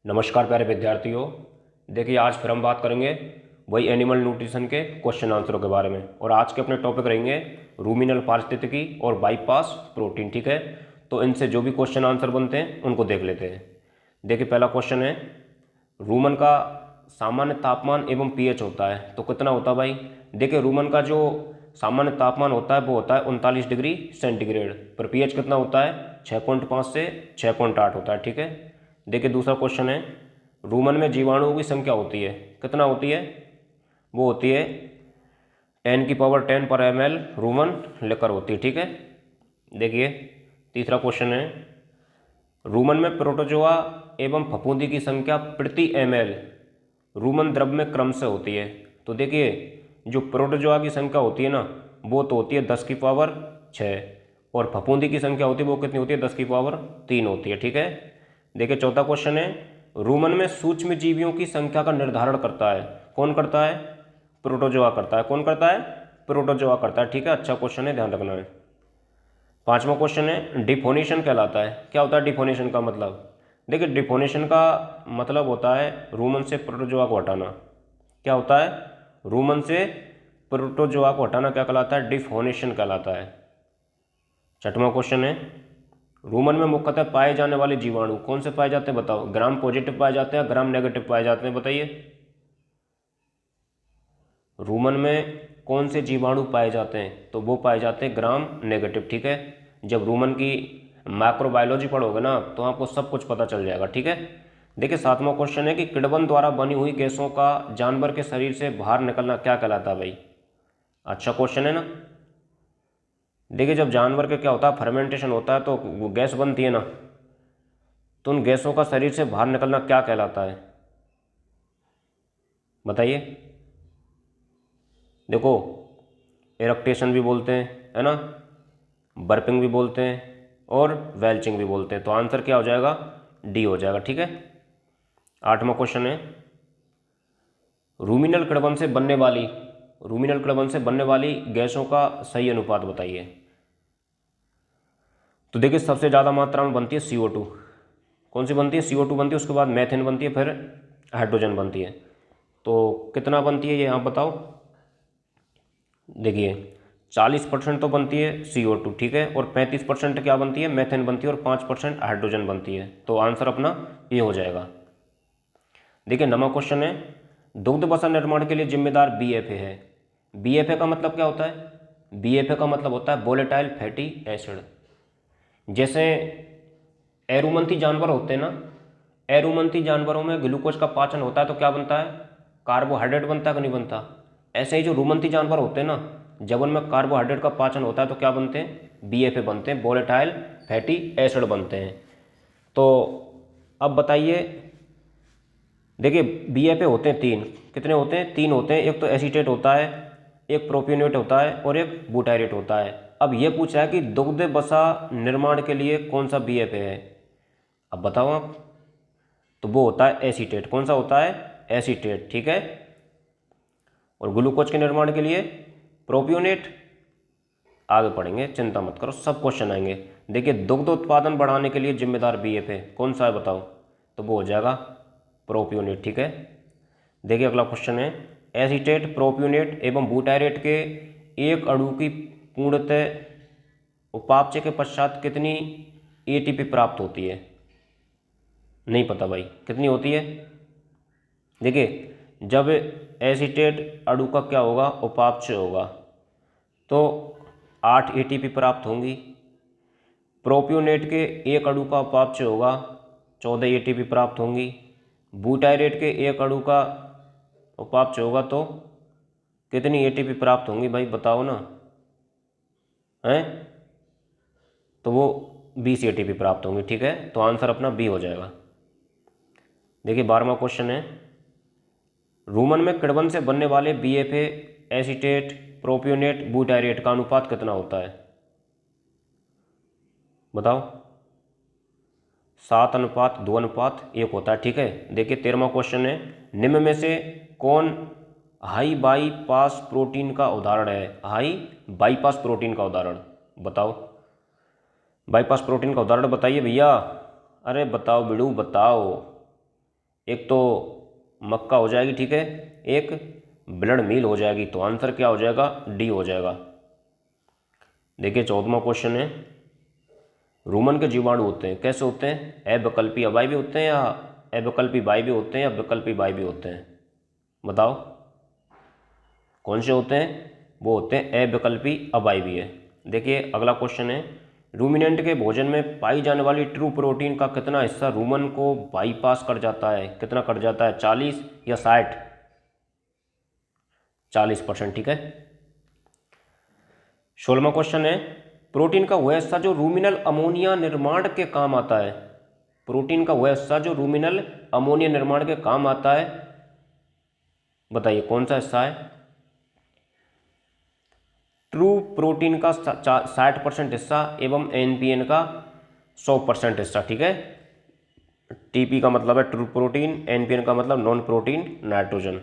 नमस्कार प्यारे विद्यार्थियों। देखिए आज फिर हम बात करेंगे वही एनिमल न्यूट्रिशन के क्वेश्चन आंसरों के बारे में। और आज के अपने टॉपिक रहेंगे रूमिनल पारिस्थितिकी और बाईपास प्रोटीन। ठीक है, तो इनसे जो भी क्वेश्चन आंसर बनते हैं उनको देख लेते हैं। देखिए पहला क्वेश्चन है, रूमन का सामान्य तापमान एवं पीएच होता है तो कितना होता है भाई। देखिए रूमन का जो सामान्य तापमान होता है वो होता है 39 डिग्री सेंटीग्रेड, पर पीएच कितना होता है 6.5 से 6.8 होता है। ठीक है, देखिए दूसरा क्वेश्चन है, रूमन में जीवाणुओं की संख्या होती है, कितना होती है, वो होती है 10 की पावर 10 पर ml रूमन लेकर होती है। ठीक है, देखिए तीसरा क्वेश्चन है, रूमन में प्रोटोजोआ एवं फफूंदी की संख्या प्रति ml रूमन द्रव में क्रम से होती है। तो देखिए जो प्रोटोजोआ की संख्या होती है ना वो तो होती है 10 की पावर 6, और फफूंदी की संख्या होती है वो कितनी होती है 10 की पावर 3 होती है। ठीक है, देखिए चौथा क्वेश्चन है, रूमन में सूक्ष्म जीवियों की संख्या का निर्धारण करता है, कौन करता है, प्रोटोजोआ करता है। कौन करता है, प्रोटोजोआ करता है। ठीक है, अच्छा क्वेश्चन है, ध्यान रखना है। पांचवा क्वेश्चन है, डिफोनेशन कहलाता है, क्या होता है डिफोनेशन का मतलब। देखिए डिफोनेशन का मतलब होता है रूमन से प्रोटोजोआ को हटाना। क्या होता है, रूमन से प्रोटोजोआ को हटाना क्या कहलाता है, डिफोनेशन कहलाता है। छठवां क्वेश्चन है, रूमन में मुख्यतः पाए जाने वाले जीवाणु कौन से पाए जाते हैं बताओ, ग्राम पॉजिटिव पाए जाते हैं, ग्राम नेगेटिव पाए जाते हैं, बताइए। रूमन में कौन से जीवाणु पाए जाते हैं, तो वो पाए जाते हैं ग्राम नेगेटिव। ठीक है, जब रूमन की माइक्रोबायोलॉजी पढ़ोगे ना तो आपको सब कुछ पता चल जाएगा। ठीक है, देखिए सातवां क्वेश्चन है कि किण्वन द्वारा बनी हुई गैसों का जानवर के शरीर से बाहर निकलना क्या कहलाता है भाई। अच्छा क्वेश्चन है ना। देखिए जब जानवर के क्या होता है, फर्मेंटेशन होता है तो वो गैस बनती है ना, तो उन गैसों का शरीर से बाहर निकलना क्या कहलाता है, बताइए। देखो एरक्टेशन भी बोलते हैं, है ना, बर्पिंग भी बोलते हैं और वेल्चिंग भी बोलते हैं, तो आंसर क्या हो जाएगा, डी हो जाएगा। ठीक है, आठवां क्वेश्चन है, रूमिनल किण्वन से बनने वाली रूमिनल किण्वन से बनने वाली गैसों का सही अनुपात बताइए। तो देखिए सबसे ज़्यादा मात्रा में बनती है CO2। कौन सी बनती है, CO2 बनती है, उसके बाद मैथेन बनती है, फिर हाइड्रोजन बनती है। तो कितना बनती है ये आप बताओ। देखिए 40% तो बनती है CO2, ठीक है, और 35% क्या बनती है, मैथेन बनती है, और 5% हाइड्रोजन बनती है। तो आंसर अपना ये हो जाएगा। देखिए नवा क्वेश्चन है, दुग्ध वसा निर्माण के लिए जिम्मेदार BFA है। BFA का मतलब क्या होता है, BFA का मतलब होता है वोलेटाइल फैटी एसिड। जैसे एरुमंथी जानवर होते हैं ना, एरुमंथी जानवरों में ग्लूकोज का पाचन होता है तो क्या बनता है, कार्बोहाइड्रेट बनता है कि नहीं बनता। ऐसे ही जो रुमंथी जानवर होते हैं ना, जब उनमें कार्बोहाइड्रेट का पाचन होता है तो क्या बनते हैं, BFA बनते हैं, वोलेटाइल फैटी एसिड बनते हैं। तो अब बताइए, देखिए BFA होते हैं तीन, कितने होते हैं, तीन होते हैं, एक तो एसीटेट होता है, एक प्रोपियोनेट होता है, और एक बुटायरेट होता है। अब ये पूछा है कि दुग्ध वसा निर्माण के लिए कौन सा BFA है, अब बताओ आप। तो वो होता है एसीटेट। कौन सा होता है, एसीटेट। ठीक है, और ग्लूकोज के निर्माण के लिए प्रोपियोनेट। आगे पढ़ेंगे, चिंता मत करो, सब क्वेश्चन आएंगे। देखिए दुग्ध उत्पादन बढ़ाने के लिए जिम्मेदार BFA कौन सा है बताओ, तो वो हो जाएगा प्रोपियोनेट। ठीक है, देखिए अगला क्वेश्चन है, एसीटेट, प्रोपियोनेट एवं बुटायरेट के एक अणु की पूर्णतः उपापचय के पश्चात कितनी ATP प्राप्त होती है, नहीं पता भाई, कितनी होती है। देखिए जब एसीटेट अणु का क्या होगा, उपापचय होगा, तो 8 ATP प्राप्त होंगी। प्रोपियोनेट के एक अणु का उपापचय होगा, 14 ATP प्राप्त होंगी। बुटायरेट के एक अणु का उपापचय होगा तो कितनी ATP प्राप्त होंगी भाई, बताओ ना, हैं, तो वो 20 ATP प्राप्त होंगी। ठीक है, तो आंसर अपना बी हो जाएगा। देखिए 12वां क्वेश्चन है, रूमन में किण्वन से बनने वाले BFA, एसीटेट, प्रोपियोनेट, बुटायरेट का अनुपात कितना होता है, बताओ। 7:2:1 होता है। ठीक है, देखिए 13वां क्वेश्चन है, निम्न में से कौन हाई बाईपास प्रोटीन का उदाहरण है, हाई बाईपास प्रोटीन का उदाहरण बताओ। बाईपास प्रोटीन का उदाहरण बताइए भैया, अरे बताओ बिड़ू बताओ। एक तो मक्का हो जाएगी, ठीक है, एक ब्लड मील हो जाएगी। तो आंसर क्या हो जाएगा? डी हो जाएगा। देखिए 14वां क्वेश्चन है, रूमन के जीवाणु होते हैं, कैसे होते हैं? अविकल्पी अवायवी होते हैं या अविकल्पी वायवी होते हैं या विकल्पी वायवी होते हैं? बताओ कौन से होते हैं? वो होते हैं अविकल्पी अवायवी है। देखिए अगला क्वेश्चन है, रूमिनेंट के भोजन में पाई जाने वाली ट्रू प्रोटीन का कितना हिस्सा रूमन को बाईपास कर जाता है? कितना कर जाता है, 40 या 60? 40%, ठीक है। 16वां क्वेश्चन है, प्रोटीन का वह हिस्सा जो रूमिनल अमोनिया निर्माण के काम आता है। प्रोटीन का वह हिस्सा जो रूमिनल अमोनिया निर्माण के काम आता है, बताइए कौन सा हिस्सा है? ट्रू प्रोटीन का 60% हिस्सा एवं एनपीएन का 100% हिस्सा, ठीक है। टीपी का मतलब है ट्रू प्रोटीन, एनपीएन का मतलब नॉन प्रोटीन नाइट्रोजन।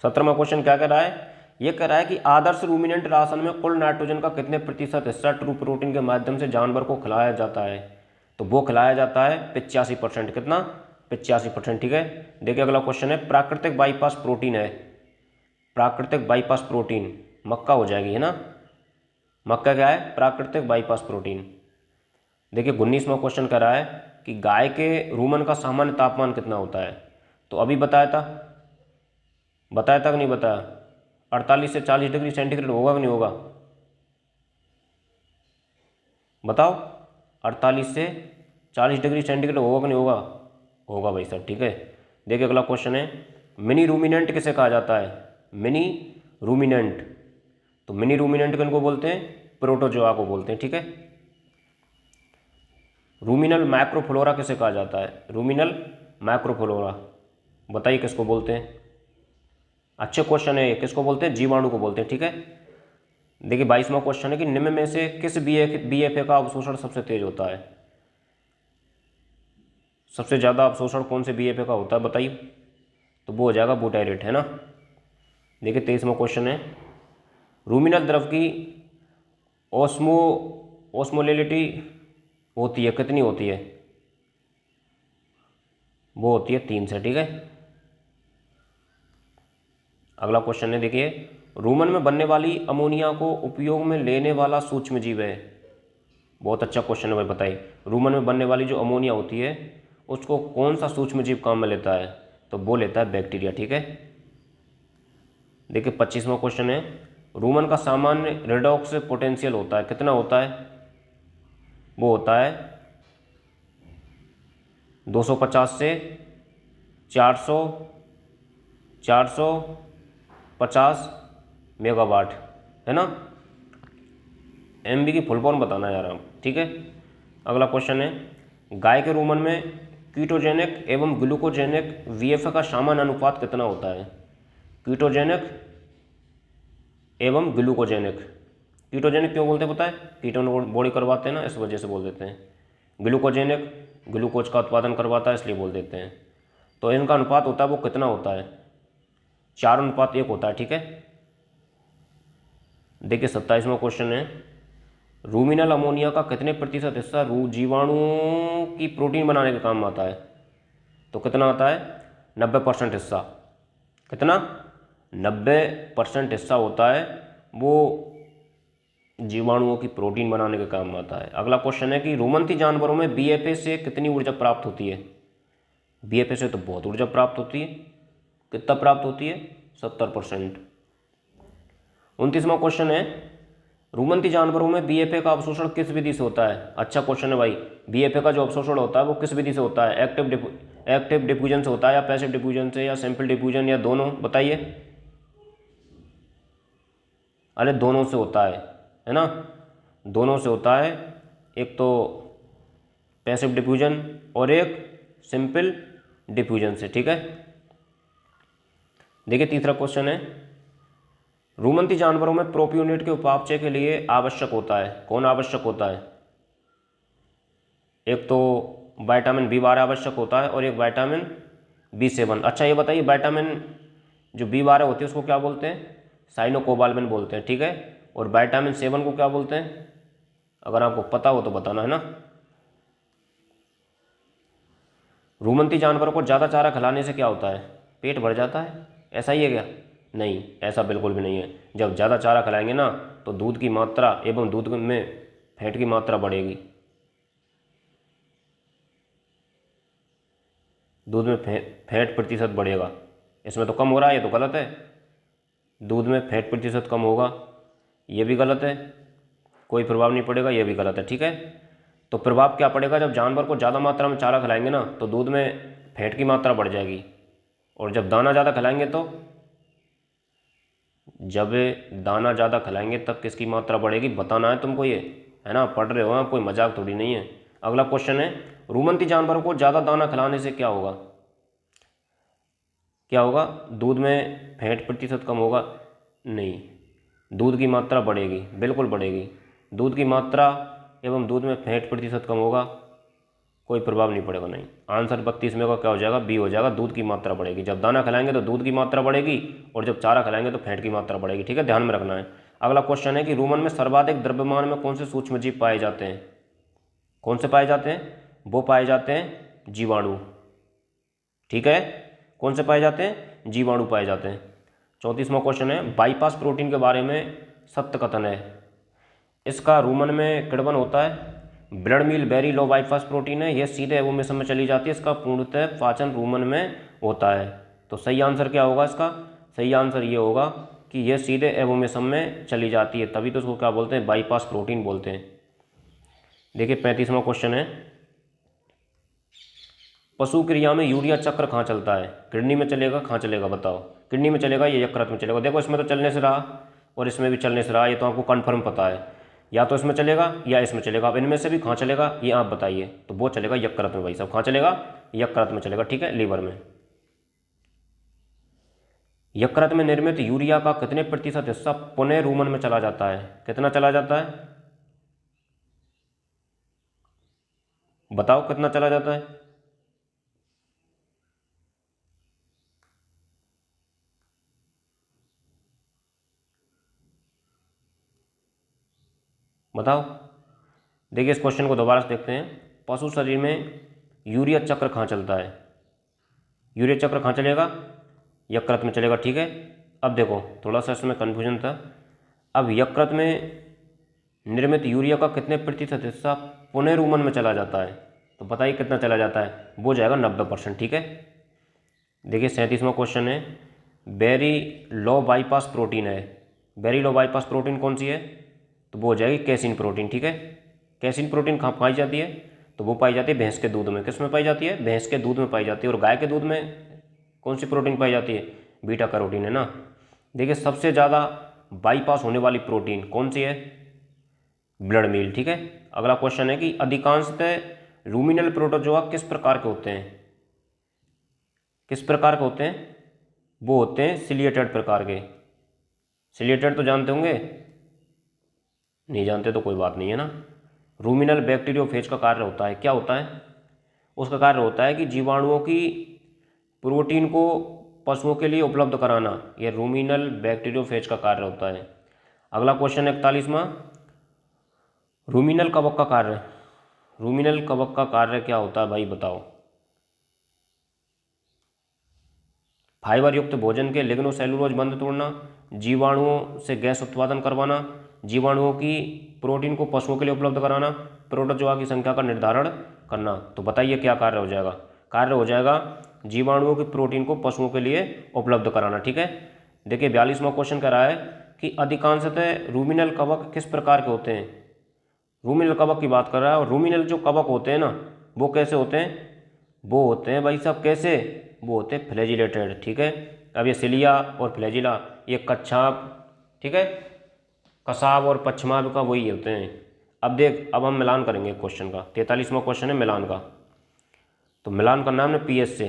17वां क्वेश्चन क्या कह रहा है? ये कह रहा है कि आदर्श रूमिनेंट राशन में कुल नाइट्रोजन का कितने प्रतिशत हिस्सा ट्रू प्रोटीन के माध्यम से जानवर को खिलाया जाता है? तो वो खिलाया जाता है 85%। कितना? 85%, ठीक है। देखिए अगला क्वेश्चन है, प्राकृतिक बाईपास प्रोटीन है। प्राकृतिक बाईपास प्रोटीन मक्का हो जाएगी, है ना। मक्का क्या है? प्राकृतिक बाईपास प्रोटीन। देखिए 19वां क्वेश्चन कह रहा है कि गाय के रूमन का सामान्य तापमान कितना होता है? तो अभी बताया था कि नहीं बताया? 48 से 40 डिग्री सेंटीग्रेड होगा कि नहीं होगा? बताओ 48 से 40 डिग्री सेंटीग्रेड होगा कि नहीं होगा? होगा भाई साहब, ठीक है। देखिए अगला क्वेश्चन है, मिनी रूमिनेंट किसे कहा जाता है? Mini ruminant. तो मिनी रूमिनेंट किनको बोलते हैं? प्रोटोजोआ को बोलते हैं, ठीक है। रूमिनल माइक्रोफ्लोरा किसे कहा जाता है? रूमिनल माइक्रोफ्लोरा, बताइए किसको बोलते हैं? अच्छे क्वेश्चन है, किसको बोलते हैं? जीवाणु को बोलते हैं, ठीक है। देखिए 22वां क्वेश्चन है कि निम्न में से किस बीएफए का अवशोषण सबसे तेज होता है? सबसे ज़्यादा अवशोषण कौन से बीएफए का होता है, बताइए? तो वो हो जाएगा बुटाइरेट, है ना। देखिए 23वां क्वेश्चन है, रूमिनल द्रव की ऑस्मोलेलिटी होती है, कितनी होती है? वो होती है 3 से, ठीक है। अगला क्वेश्चन है, देखिए रूमन में बनने वाली अमोनिया को उपयोग में लेने वाला सूक्ष्म जीव है। बहुत अच्छा क्वेश्चन है भाई, बताइए रूमन में बनने वाली जो अमोनिया होती है उसको कौन सा सूक्ष्म जीव काम में लेता है? तो वो लेता है बैक्टीरिया, ठीक है। देखिए 25वां क्वेश्चन है, रूमन का सामान्य रेडॉक्स पोटेंशियल होता है, कितना होता है? वो होता है 250 से 400 450 मेगावाट, है ना। एमबी की फुल फॉर्म बताना यार आप, ठीक है। अगला क्वेश्चन है, गाय के रूमन में कीटोजेनिक एवं ग्लूकोजेनिक वीएफए का सामान्य अनुपात कितना होता है? कीटोजेनिक एवं ग्लूकोजेनिक। कीटोजेनिक क्यों बोलते हैं पता है? कीटोन बॉडी करवाते हैं ना, इस वजह से बोल देते हैं। ग्लूकोजेनिक ग्लूकोज का उत्पादन करवाता है, इसलिए बोल देते हैं। तो इनका अनुपात होता है वो कितना होता है? 4:1 होता है, ठीक है। देखिए 27वां क्वेश्चन है, रूमिनल अमोनिया का कितने प्रतिशत हिस्सा जीवाणुओं की प्रोटीन बनाने के काम आता है? तो कितना आता है? 90% हिस्सा। कितना? 90% हिस्सा होता है वो जीवाणुओं की प्रोटीन बनाने के काम आता है। अगला क्वेश्चन है कि रोमंथी जानवरों में बीएफए से कितनी ऊर्जा प्राप्त होती है? बीएफए से तो बहुत ऊर्जा प्राप्त होती है। कितना प्राप्त होती है? 70%। 29वां क्वेश्चन है, रूमंथी जानवरों में बीएफए का अवशोषण किस विधि से होता है? अच्छा क्वेश्चन है भाई। बीएफए का जो अवशोषण होता है वो किस विधि से होता है? एक्टिव डिफ्यूजन से होता है या पैसिव डिफ्यूजन से या सैंपल डिफ्यूजन या दोनों? बताइए। अरे दोनों से होता है ना। दोनों से होता है, एक तो पैसिव डिफ्यूजन और एक सिंपल डिफ्यूजन से, ठीक है। देखिए तीसरा क्वेश्चन है, रूमंथी जानवरों में प्रोपियोनेट के उपापचय के लिए आवश्यक होता है, कौन आवश्यक होता है? एक तो विटामिन B12 आवश्यक होता है और एक विटामिन B7। अच्छा ये बताइए, विटामिन जो B12 होती है उसको क्या बोलते हैं? साइनोकोबाल्मिन बोलते हैं, ठीक है। और विटामिन 7 को क्या बोलते हैं? अगर आपको पता हो तो बताना, है ना। रूमंती जानवरों को ज़्यादा चारा खिलाने से क्या होता है? पेट भर जाता है, ऐसा ही है क्या? नहीं, ऐसा बिल्कुल भी नहीं है। जब ज़्यादा चारा खिलाएंगे ना तो दूध की मात्रा एवं दूध में फैट की मात्रा बढ़ेगी। दूध में फैट प्रतिशत बढ़ेगा। इसमें तो कम हो रहा है, ये तो गलत है। दूध में फैट प्रतिशत कम होगा, ये भी गलत है। कोई प्रभाव नहीं पड़ेगा, ये भी गलत है। ठीक है, तो प्रभाव क्या पड़ेगा? जब जानवर को ज़्यादा मात्रा में चारा खिलाएंगे ना तो दूध में फैट की मात्रा बढ़ जाएगी, और जब दाना ज़्यादा खिलाएंगे तो जब दाना ज़्यादा खिलाएंगे तब किसकी मात्रा बढ़ेगी? बताना है तुमको, ये है ना, पढ़ रहे हो आप, कोई मजाक थोड़ी नहीं है। अगला क्वेश्चन है, रूमंती जानवरों को ज़्यादा दाना खिलाने से क्या होगा? क्या होगा? दूध में फैट प्रतिशत कम होगा? नहीं, दूध की मात्रा बढ़ेगी, बिल्कुल बढ़ेगी। दूध की मात्रा एवं दूध में फैट प्रतिशत कम होगा, कोई प्रभाव नहीं पड़ेगा। नहीं, आंसर 32 में का क्या हो जाएगा? बी हो जाएगा, दूध की मात्रा बढ़ेगी। जब दाना खिलाएंगे तो दूध की मात्रा बढ़ेगी, और जब चारा खिलाएंगे तो फैट की मात्रा बढ़ेगी। ठीक है, ध्यान में रखना है। अगला क्वेश्चन है कि रूमन में सर्वाधिक द्रव्यमान में कौन से सूक्ष्म जीव पाए जाते हैं? कौन से पाए जाते हैं? वो पाए जाते हैं जीवाणु। ठीक है, कौन से पाए जाते हैं? जीवाणु पाए जाते हैं। 34वां क्वेश्चन है, बाईपास प्रोटीन के बारे में सत्य कथन है। इसका रूमन में किण्वन होता है। Blood meal very low bypass protein है, यह सीधे एवोमेसम में चली जाती है। इसका पूर्णतः पाचन रूमन में होता है। तो सही आंसर क्या होगा इसका? सही आंसर ये होगा कि यह सीधे एवोमेसम में चली जाती है, तभी तो उसको क्या बोलते हैं? बाईपास प्रोटीन बोलते हैं। देखिए 35वां क्वेश्चन है, पशु क्रिया में यूरिया चक्र कहाँ चलता है? किडनी में चलेगा, कहाँ चलेगा बताओ? किडनी में चलेगा या यकृत में चलेगा? देखो इसमें तो चलने से रहा और इसमें भी चलने से रहा, ये तो आपको कन्फर्म पता है। या तो इसमें चलेगा या इसमें चलेगा। अब इनमें से भी कहाँ चलेगा ये आप बताइए। तो वो चलेगा यकृत में भाई साहब। कहाँ चलेगा? यकृत में चलेगा। ठीक है, लीवर में। यकृत में निर्मित यूरिया का कितने प्रतिशत हिस्सा पुनः रूमन में चला जाता है? कितना चला जाता है बताओ, कितना चला जाता है? बताओ। देखिए इस क्वेश्चन को दोबारा से देखते हैं। पशु शरीर में यूरिया चक्र कहाँ चलता है? यूरिया चक्र कहाँ चलेगा? यकृत में चलेगा। ठीक है, अब देखो थोड़ा सा इसमें कन्फ्यूजन था। अब यकृत में निर्मित यूरिया का कितने प्रतिशत हिस्सा पुनः रूमन में चला जाता है? तो बताइए कितना चला जाता है? वो जाएगा 90%। ठीक है, देखिए 37वां क्वेश्चन है, वेरी लो बाईपास प्रोटीन है। वेरी लो बाईपास प्रोटीन कौन सी है? तो वो हो जाएगी कैसीन प्रोटीन। ठीक है, कैसीन प्रोटीन कहाँ पाई जाती है? तो वो पाई जाती है भैंस के दूध में। किस में पाई जाती है? भैंस के दूध में पाई जाती है। और गाय के दूध में कौन सी प्रोटीन पाई जाती है? बीटा कैरोटीन, है ना। देखिए सबसे ज़्यादा बाईपास होने वाली प्रोटीन कौन सी है? Blood meal. ठीक है, अगला क्वेश्चन है कि अधिकांशतः रूमिनल प्रोटोजोआ किस प्रकार के होते हैं? किस प्रकार के होते हैं? वो होते हैं सिलिएटेड प्रकार के। सिलिएटेड तो जानते होंगे, नहीं जानते तो कोई बात नहीं, है ना। रूमिनल बैक्टीरियोफेज का कार्य होता है, क्या होता है? उसका कार्य होता है कि जीवाणुओं की प्रोटीन को पशुओं के लिए उपलब्ध कराना, यह रूमिनल बैक्टीरियोफेज का कार्य होता है। अगला क्वेश्चन 41वां, रूमिनल कवक का कार्य। रूमिनल कवक का कार्य क्या होता है भाई बताओ? फाइबर युक्त भोजन के लिग्नोसेलुलोज बंध तोड़ना, जीवाणुओं से गैस उत्पादन करवाना, जीवाणुओं की प्रोटीन को पशुओं के लिए उपलब्ध कराना, प्रोटोजोआ की संख्या का निर्धारण करना। तो बताइए क्या कार्य हो जाएगा? कार्य हो जाएगा जीवाणुओं की प्रोटीन को पशुओं के लिए उपलब्ध कराना। ठीक है, देखिए 42वां क्वेश्चन कह रहा है कि अधिकांशतः रूमिनल कवक किस प्रकार के होते हैं? रूमिनल कवक की बात कर रहा है, और रूमिनल जो कवक होते हैं ना वो कैसे होते हैं? वो होते हैं भाई साहब कैसे? वो होते हैं फ्लैजिलेटेड। ठीक है, अब ये सिलिया और फ्लैजिला ये कच्छाप, ठीक है, कसाब और पश्चिमाब का वही होते हैं। अब देख, अब हम मिलान करेंगे क्वेश्चन का। 43वां क्वेश्चन है मिलान का। तो मिलान करना है हमने पीएच से।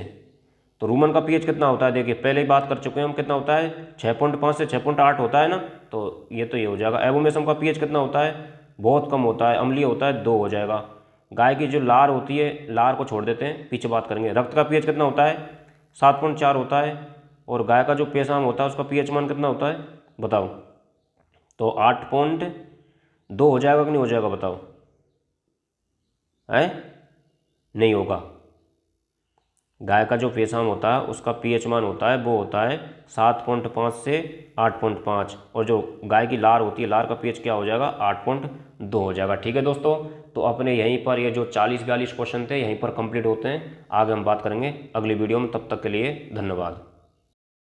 तो रूमन का पीएच कितना होता है? देखिए पहले ही बात कर चुके हैं हम, कितना होता है? 6.5 से 6.8 होता है ना। तो ये हो जाएगा। एवोमेसम का पीएच कितना होता है? बहुत कम होता है, अम्लीय होता है, 2 हो जाएगा। गाय की जो लार होती है, लार को छोड़ देते हैं, पीछे बात करेंगे। रक्त का पीएच कितना होता है? 7.4 होता है। और गाय का जो पेशाब होता है उसका पीएच मान कितना होता है बताओ? तो 8.2 हो जाएगा कि नहीं हो जाएगा बताओ? है नहीं होगा। गाय का जो पेशाब होता है उसका पीएच मान होता है वो होता है 7.5 से 8.5, और जो गाय की लार होती है लार का पीएच क्या हो जाएगा 8.2 हो जाएगा। ठीक है दोस्तों, तो अपने यहीं पर ये जो 40-42 क्वेश्चन थे यहीं पर कंप्लीट होते हैं। आगे हम बात करेंगे अगली वीडियो में, तब तक के लिए धन्यवाद।